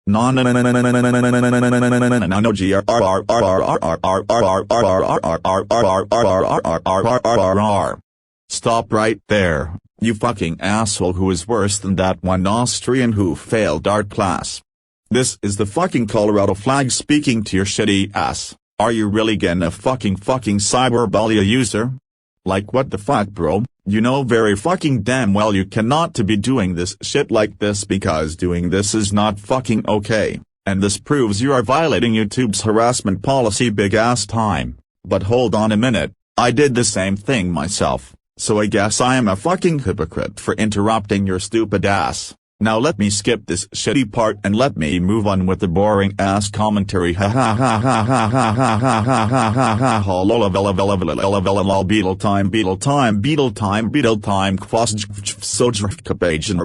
No no no no no no no no no no no no no no no no no G R R R R R R R R R R R R. Stop right there, you fucking asshole who is worse than that one Austrian who failed art class. This is the fucking Colorado flag speaking to your shitty ass. Are you really gonna fucking cyberbully a user? Like what the fuck bro, you know very fucking damn well you cannot to be doing this shit like this because doing this is not fucking okay, and this proves you are violating YouTube's harassment policy big ass time. But hold on a minute, I did the same thing myself, so I guess I am a fucking hypocrite for interrupting your stupid ass. Now let me skip this shitty part and let me move on with the boring ass commentary. Ha ha ha ha ha ha ha ha ha ha ha ha ha lola vela vela vela vela vela lol beetle time quas so page and